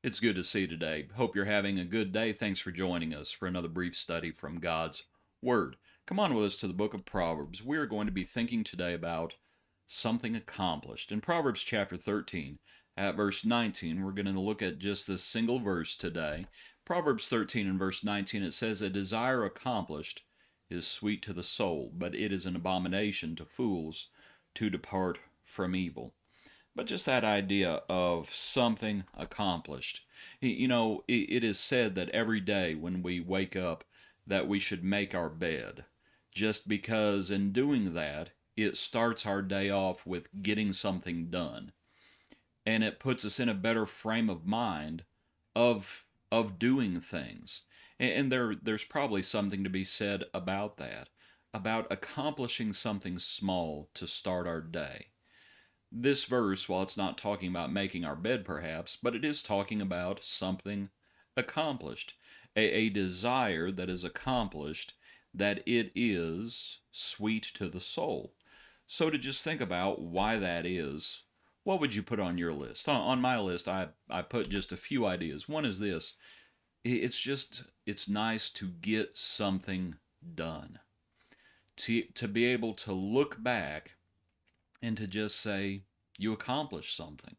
It's good to see you today. Hope you're having a good day. Thanks for joining us for another brief study from God's Word. Come on with us to the book of Proverbs. We are going to be thinking today about something accomplished. In Proverbs chapter 13, at verse 19, we're going to look at just this single verse today. Proverbs 13 and verse 19, it says, "A desire accomplished is sweet to the soul, but it is an abomination to fools to depart from evil." But just that idea of something accomplished. It is said that every day when we wake up that we should make our bed, just because in doing that it starts our day off with getting something done, and it puts us in a better frame of mind of doing things. And there's probably something to be said about that, about accomplishing something small to start our day. This verse, while it's not talking about making our bed perhaps, but it is talking about something accomplished, a desire that is accomplished, that it is sweet to the soul. So to just think about why that is, what would you put on your list? On my list, I put just a few ideas. One is this: it's nice to get something done, to be able to look back and to just say you accomplished something.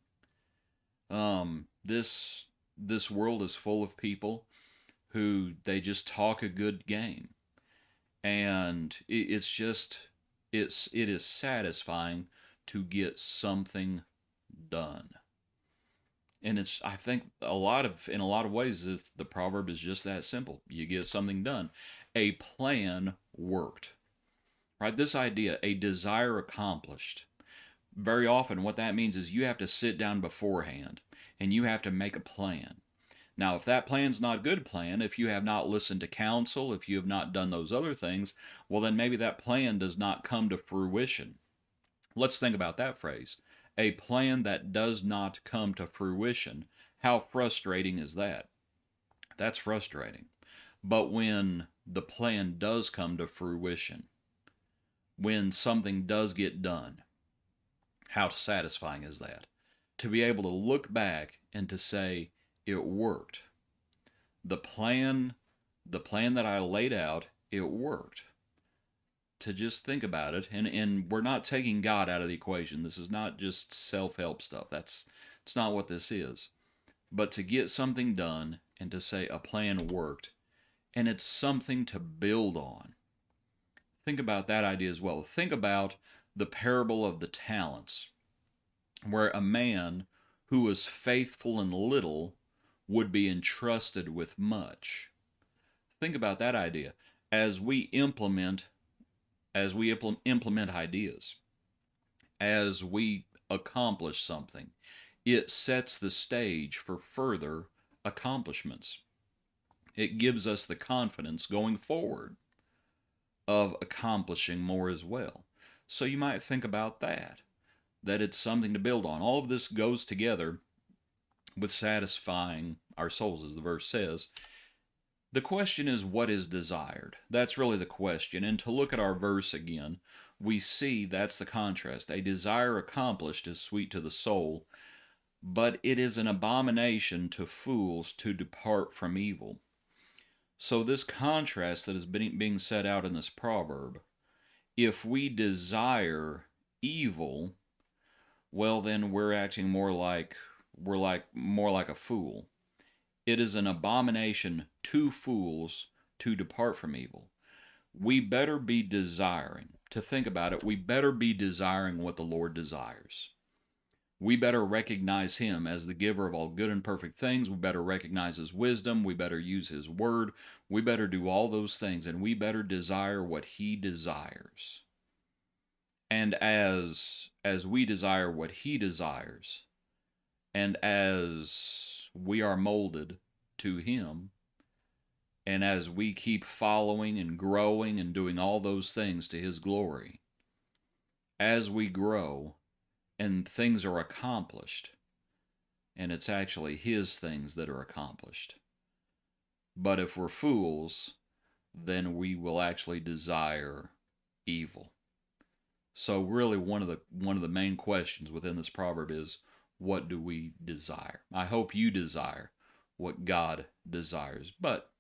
This world is full of people who they just talk a good game, and it is satisfying to get something done. And it's, I think, in a lot of ways the proverb is just that simple. You get something done. A plan worked. Right? This idea, a desire accomplished. Very often what that means is you have to sit down beforehand and you have to make a plan. Now, if that plan's not a good plan, if you have not listened to counsel, if you have not done those other things, well, then maybe that plan does not come to fruition. Let's think about that phrase. A plan that does not come to fruition. How frustrating is that? That's frustrating. But when the plan does come to fruition, when something does get done, how satisfying is that? To be able to look back and to say, it worked. The plan, the plan that I laid out, it worked. To just think about it, and we're not taking God out of the equation. This is not just self-help stuff. It's not what this is. But to get something done and to say a plan worked, and it's something to build on. Think about that idea as well. Think about the parable of the talents, where a man who was faithful in little would be entrusted with much. Think about that idea. As we implement implement ideas, as we accomplish something, it sets the stage for further accomplishments. It gives us the confidence going forward of accomplishing more as well. So you might think about that it's something to build on. All of this goes together with satisfying our souls, as the verse says. The question is, what is desired? That's really the question. And to look at our verse again, we see that's the contrast. A desire accomplished is sweet to the soul, but it is an abomination to fools to depart from evil. So, this contrast that is being set out in this proverb, if we desire evil, well, then we're acting more like a fool. It is an abomination to fools to depart from evil. We better be desiring, to think about it, we better be desiring what the Lord desires. We better recognize Him as the giver of all good and perfect things. We better recognize His wisdom. We better use His word. We better do all those things, and we better desire what He desires. And as we desire what He desires, and as we are molded to Him, and as we keep following and growing and doing all those things to His glory, as we grow and things are accomplished, and it's actually His things that are accomplished. But if we're fools, then we will actually desire evil. So really one of the main questions within this proverb is, what do we desire? I hope you desire what God desires, but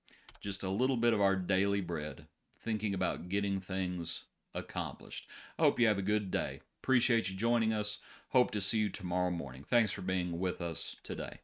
just a little bit of our daily bread, thinking about getting things accomplished. I hope you have a good day. Appreciate you joining us. Hope to see you tomorrow morning. Thanks for being with us today.